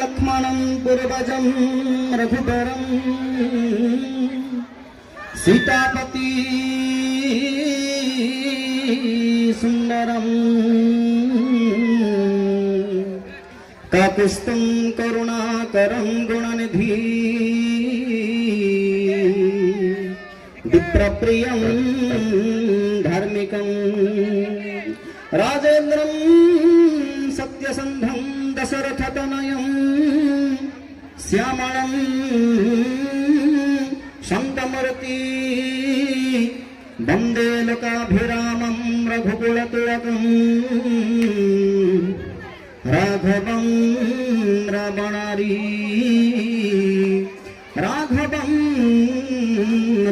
लक्ष्मणं पूर्वजं रघुबरं सीतापति सुंदरं काकुस्तं करुणाकरं गुणनिधि विप्रप्रियं धार्मिकं राजेन्द्रं सत्यसन्धं दशरथतनयं श्यामलं शङ्कमूर्ति वन्दे लोकाभिरामं रघुकुलतिलकं राघवं रावणारी राघवं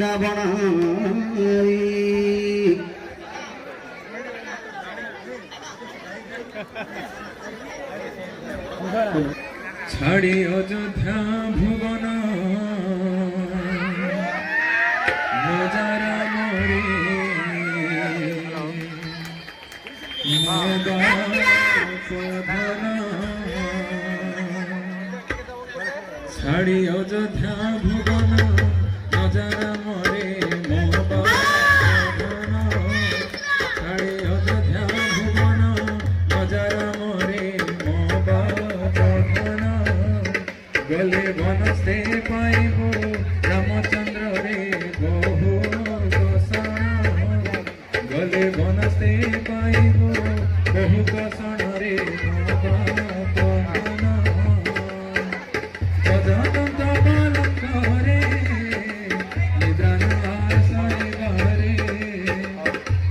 रावणारी। ছাড়ি অযোধ্যা ভুবন নজারা মরে ছাড়ি অযোধ্যা ভুবন নজারা মরে ছাড়ি অযোধ্যা ভুবন নজারা মরে গলে বনস্তে পাইব রামচন্দ্র রে বহু কষণ গলে বনস্তে পাইব বহু কষণ রে গজদন্ত বালক রে নিদ্রানার শৈবারে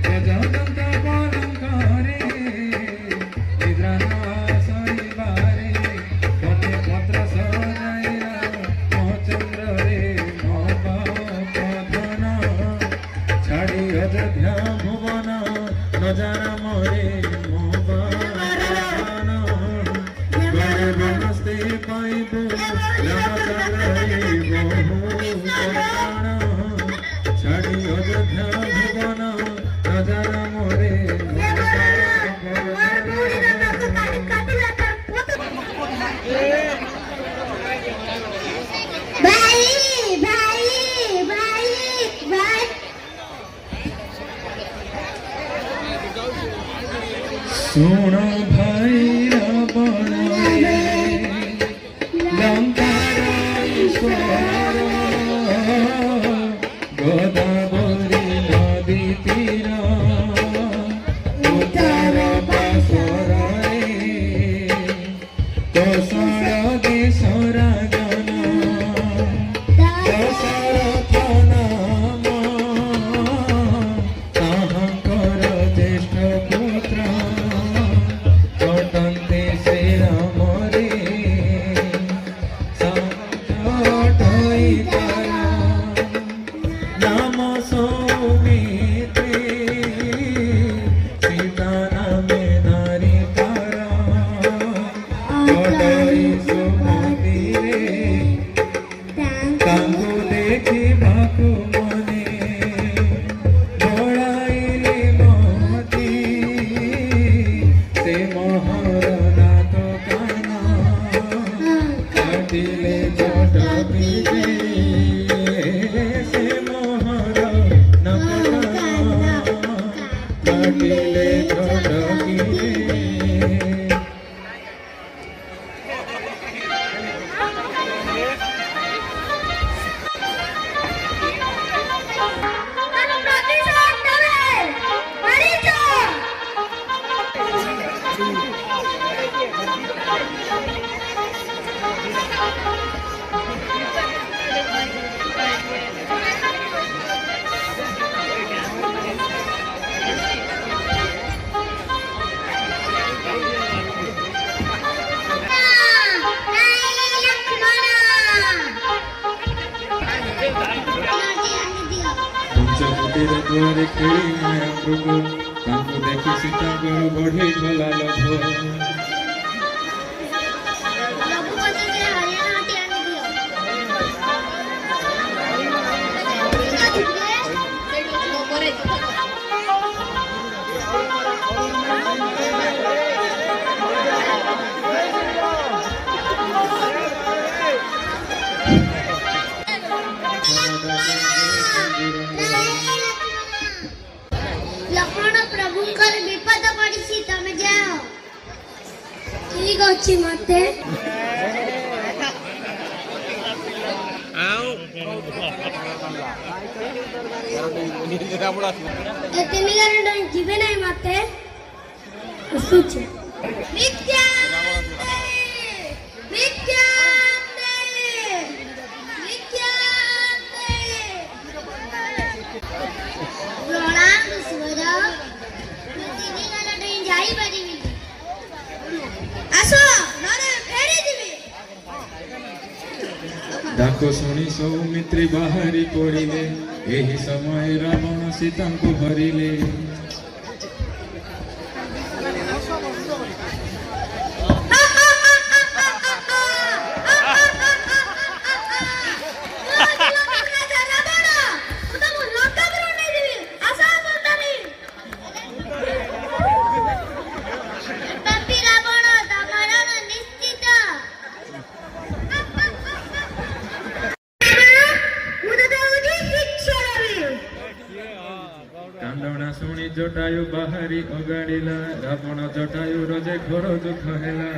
গজদন্ত বালক রে নিদ্রানার শৈবারে পথে পত্র অযোধ্যা ভুবন নজারা মরে মোবান গলে বনস্তে পাইব রামচন্দ্র বহু কষণ ছাড়ি অযোধ্যা ভুবন নজারা মরে শুণ ভাই রাবণ লঙ্কার ঈশ্বর গোদাবরী নদী তীর উত্তর বাসরে কৌশল দেশর জন দশরথ নাম তাহাঙ্কর জ্যেষ্ঠ পুত্র দুয়ারে খেলি মায়া প্রভু তাଙ୍କୁ ଦେଖି ସୀତାଙ୍କର ବଢ଼ିଗଲା ଲୋଭ। ঠিক ଅଛି ମତେ ଏ ତିନି ଗାଁରେ ଯିବେ ନାହିଁ ମତେ ଆସୁଛି ଯାଇପାରିବି ଆସ ନହେଲେ ଫେରିଯିବି ଡାକ ଶୁଣି ସୌମିତ୍ରୀ ବାହାରି ପଡ଼ିଲେ ଏହି ସମୟ ରାବଣ ସୀତାଙ୍କୁ ହରିଲେ କାନ୍ଦଣା ଶୁଣି ଜଟାୟୁ ବାହାରି ଅଗାଡ଼ିଲା ରାବଣ ଜଟାୟୁର ଯେ ଘୋର ଦୁଃଖ ହେଲା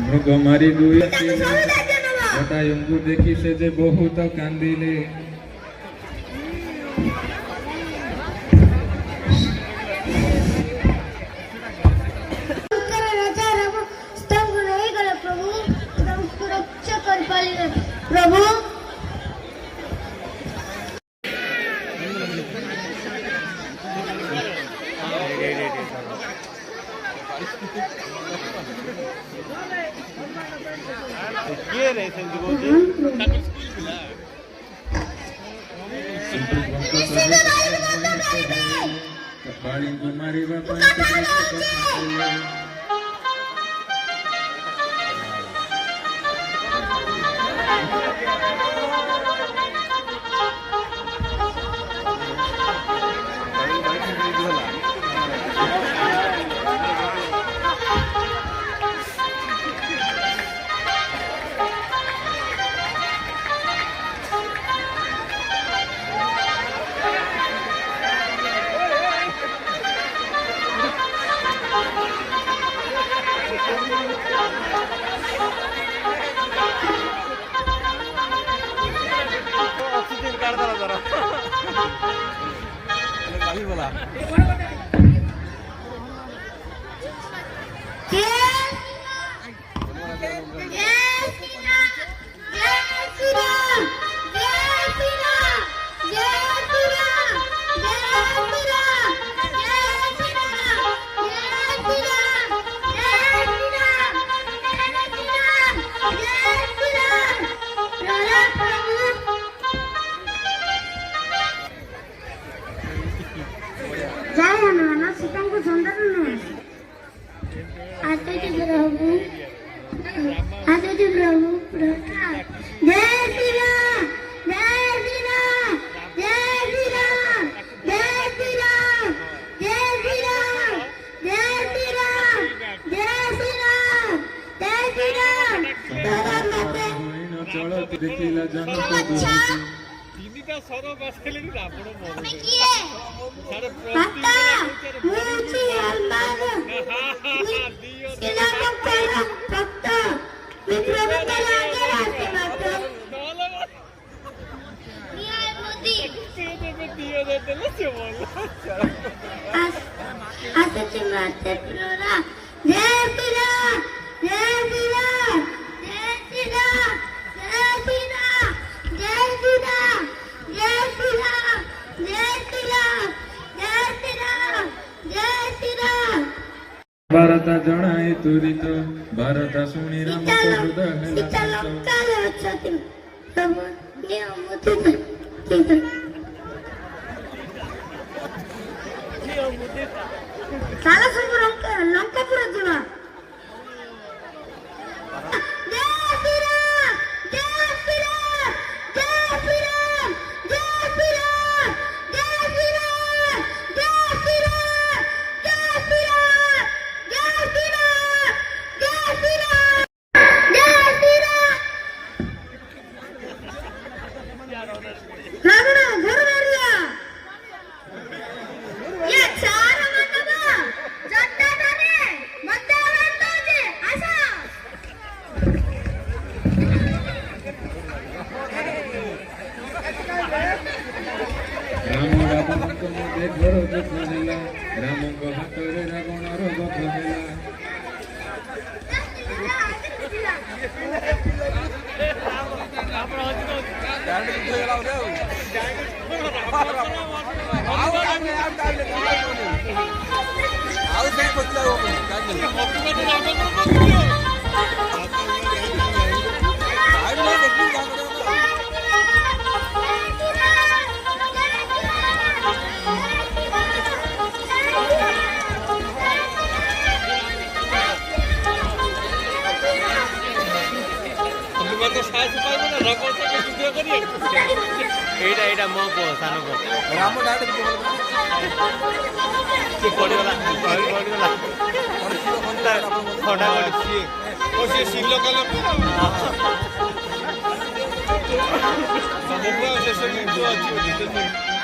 ମୃଗ ମାରି ଦୁଇ ଜଟାୟୁଙ୍କୁ ଦେଖି ସେ ଯେ ବହୁତ କାନ୍ଦିଲେ प्रभु ବାଳିଙ୍କୁ ମାରିବା ପାଇଁ सीताଙ୍କୁ ସୁନ୍ଦର ନୁହେଁ ଆସୁଛି ପ୍ରଭୁ ପ୍ରସାଦ ଜୟ ଶ୍ରୀରାମ ଜୟ ଶ୍ରୀରାମ ଜୟ ଶ୍ରୀରାମ ଜୟ ଶ୍ରୀରାମ ଜୟ ଶ୍ରୀରାମ ଜୟ ଶ୍ରୀରାମ ଜୟ ଶ୍ରୀରାମ ଜୟ ଶ୍ରୀରାମ ଚଳତି ଦେଖିଲା ଜନକ ତିନିଟା ସର ବସେଇଲେଣି ରାବଣ ମରୁଛି କିଏ ମାତା ମୁଛି ଆଲମାର ସିଲାମ ପେରା ଭକ୍ତ ବିପ୍ରଭୁ ଆଗରେ ଆସେ ମାତା ନିଆୟ ମୋଦି ଆସୁଛି ମାତେ ପ୍ରୋରା ଜୟ ଶ୍ରୀରାମ ଜୟ ଶ୍ରୀରାମ ଜୟ ଶ୍ରୀରାମ ଜୟ ଶ୍ରୀରାମ ଜୟ ଶ୍ରୀରାମ ଜୟ ଶ୍ରୀରାମ ଜୟ ଶ୍ରୀରାମ ଜୟ ଶ୍ରୀରାମ ଜୟ ଶ୍ରୀରାମ ଭାରତ ଜଣାଇ ତୁରିତ ଭାରତ ଶୁଣି ରାମ ହୃଦୟ ହେଲା ସୀତା ଲଙ୍କାରେ ଅଛନ୍ତି ପ୍ରଭୁ ନିୟମ ତାର ସବୁ ଲଙ୍କା ପୁରା ଯିବା ଆଉ ସେଇ ପଚିଲା এইটা ମୋ ପୁଅ ସାନ ପୁଅ ରାମ ଡାଇରେକ୍ଟ ସେ ପଡ଼ିଗଲା ଥଣ୍ଡା କରିଛି ସିଏ ଶିଲ କଲେ ଶେଷ ଅଛି